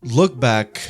Look Back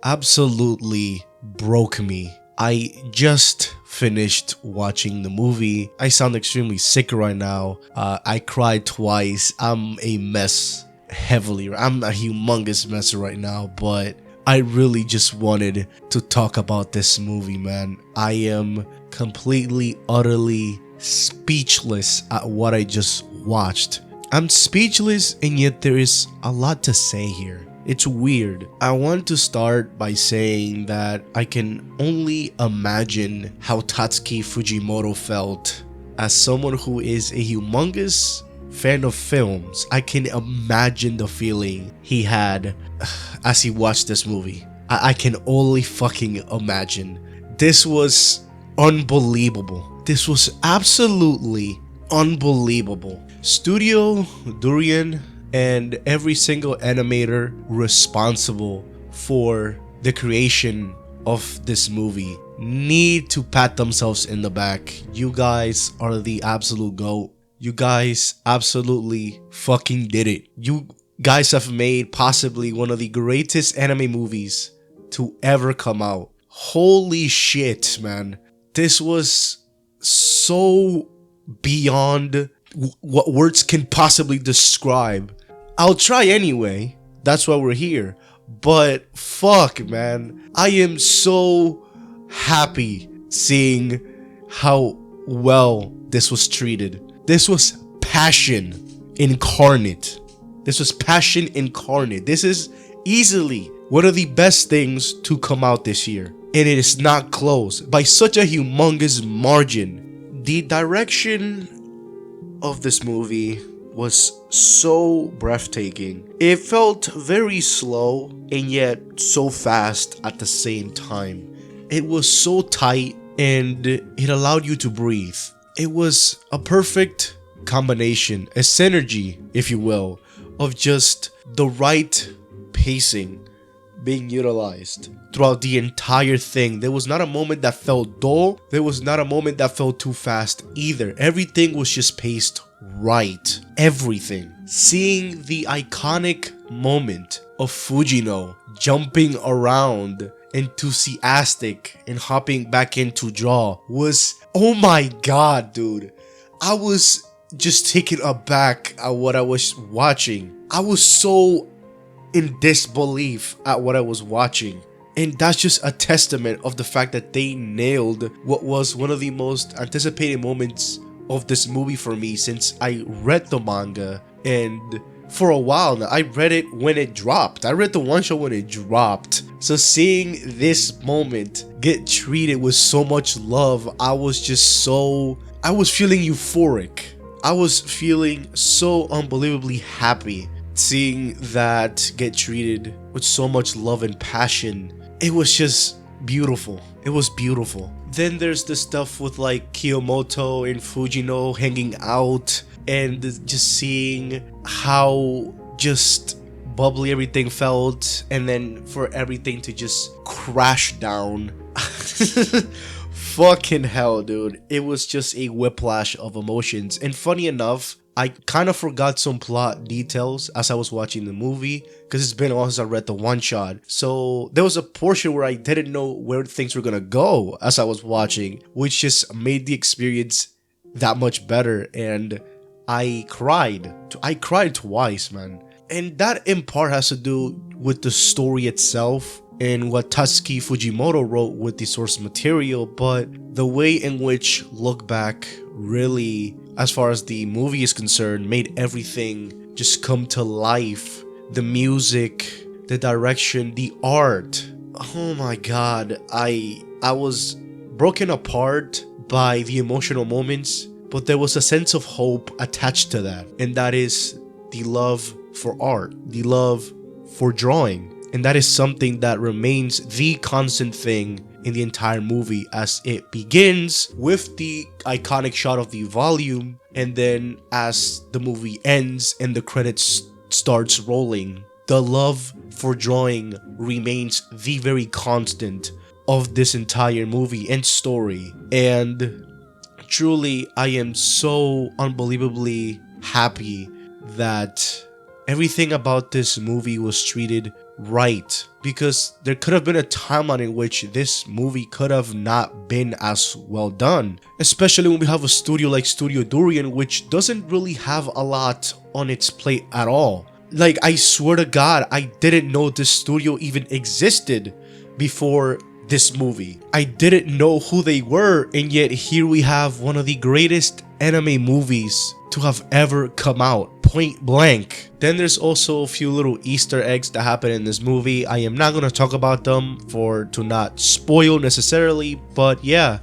absolutely broke me. I just finished watching the movie. I sound extremely sick right now. I cried twice. I'm a mess heavily. I'm a humongous mess right now, but I really just wanted to talk about this movie, man. I am completely, utterly speechless at what I just watched. I'm speechless, and yet there is a lot to say here. It's weird. I want to start by saying that I can only imagine how Tatsuki Fujimoto felt as someone who is a humongous fan of films. I can imagine the feeling he had as he watched this movie. I can only fucking imagine. This was unbelievable. This was absolutely unbelievable. Studio Durian and every single animator responsible for the creation of this movie need to pat themselves in the back. You guys are the absolute GOAT. You guys absolutely fucking did it. You guys have made possibly one of the greatest anime movies to ever come out. Holy shit, man. This was so beyond what words can possibly describe. I'll try anyway. That's why we're here. But fuck, man. I am so happy seeing how well this was treated. This was passion incarnate. This was passion incarnate. This is easily one of the best things to come out this year. And it is not close by such a humongous margin. The direction of this movie was so breathtaking. It felt very slow and yet so fast at the same time. It was so tight and it allowed you to breathe. It was a perfect combination, a synergy, if you will, of just the right pacing being utilized throughout the entire thing. There was not a moment that felt dull. There was not a moment that felt too fast either. Everything was just paced right. Everything. Seeing the iconic moment of Fujino jumping around, enthusiastic and hopping back into draw was, oh my god, dude. I was just taken aback at what I was watching. I was so in disbelief at what I was watching. And that's just a testament of the fact that they nailed what was one of the most anticipated moments of this movie for me since I read the manga. And for a while now, I read it when it dropped. I read the one shot when it dropped. So seeing this moment get treated with so much love, I was feeling euphoric. I was feeling so unbelievably happy seeing that get treated with so much love and passion. It was just beautiful. It was beautiful. Then there's the stuff with like Kiyomoto and Fujino hanging out and just seeing how just bubbly everything felt, and then for everything to just crash down. Fucking hell, dude. It was just a whiplash of emotions. And funny enough, I kind of forgot some plot details as I was watching the movie because it's been a while since I read the one shot. So there was a portion where I didn't know where things were gonna go as I was watching, which just made the experience that much better. And I cried. I cried twice, man. And that in part has to do with the story itself and what Tatsuki Fujimoto wrote with the source material, but the way in which Look Back really, as far as the movie is concerned, made everything just come to life. The music, the direction, the art. Oh my god, I was broken apart by the emotional moments, but there was a sense of hope attached to that, and that is the love for art, the love for drawing. And that is something that remains the constant thing in the entire movie, as it begins with the iconic shot of the volume, and then as the movie ends and the credits starts rolling, the love for drawing remains the very constant of this entire movie and story. And truly, I am so unbelievably happy that everything about this movie was treated right, because there could have been a timeline in which this movie could have not been as well done, especially when we have a studio like Studio Durian, which doesn't really have a lot on its plate at all. Like, I swear to God, I didn't know this studio even existed before this movie. I didn't know who they were, and yet here we have one of the greatest anime movies to have ever come out, point blank. Then there's also a few little Easter eggs that happen in this movie. I am not gonna talk about them to not spoil necessarily, but yeah,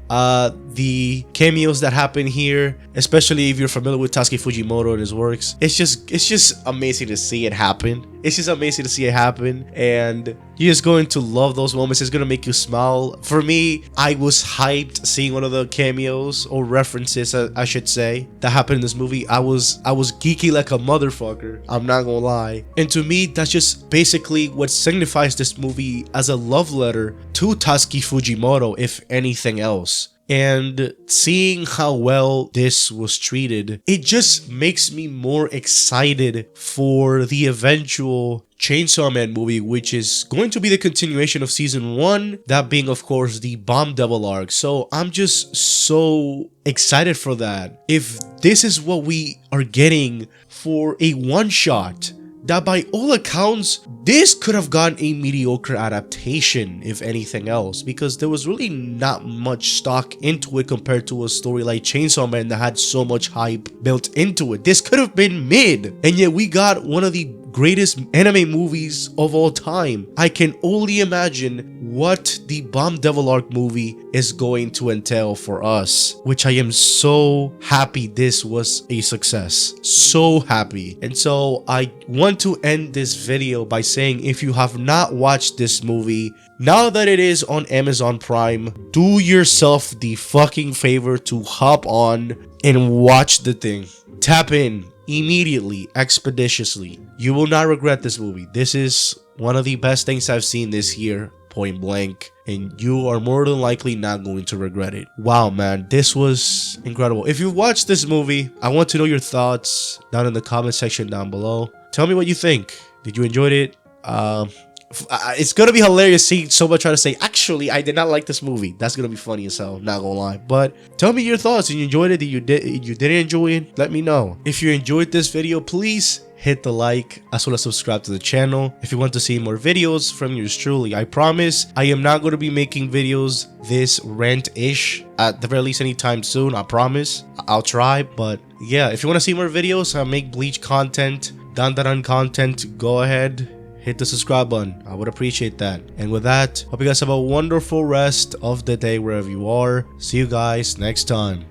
the cameos that happen here, especially if you're familiar with Tatsuki Fujimoto and his works, it's just amazing to see it happen. It's just amazing to see it happen, and you're just going to love those moments. It's gonna make you smile. For me, I was hyped seeing one of the cameos or references, I should say, that happened in this movie. I was geeky like a motherfucker, I'm not gonna lie. And to me, that's just basically what signifies this movie as a love letter to Tatsuki Fujimoto, if anything else. And seeing how well this was treated, it just makes me more excited for the eventual Chainsaw Man movie, which is going to be the continuation of season 1, that being of course the Bomb Devil arc. So I'm just so excited for that. If this is what we are getting for a one-shot, that by all accounts, this could have gotten a mediocre adaptation, if anything else, because there was really not much stock into it compared to a story like Chainsaw Man that had so much hype built into it. This could have been mid, and yet we got one of the greatest anime movies of all time. I can only imagine what the Bomb Devil Arc movie is going to entail for us, which I am so happy this was a success. So happy. And so I want to end this video by saying, if you have not watched this movie, now that it is on Amazon Prime, do yourself the fucking favor to hop on and watch the thing. Tap in immediately, expeditiously. You will not regret this movie. This is one of the best things I've seen this year, point blank, and you are more than likely not going to regret it. Wow, man, this was incredible. If you watched this movie, I want to know your thoughts down in the comment section down below. Tell me what you think. Did you enjoy it? It's gonna be hilarious seeing someone try to say, actually, I did not like this movie. That's gonna be funny as hell, not gonna lie. But tell me your thoughts. Did you enjoy it? Did you didn't enjoy it? Let me know. If you enjoyed this video, please hit the like as well as subscribe to the channel if you want to see more videos from yours truly. I promise I am not going to be making videos this rant-ish at the very least anytime soon. I promise. I'll try, but yeah, if you want to see more videos, I make Bleach content, Dandaran content, go ahead, hit the subscribe button. I would appreciate that. And with that, hope you guys have a wonderful rest of the day wherever you are. See you guys next time.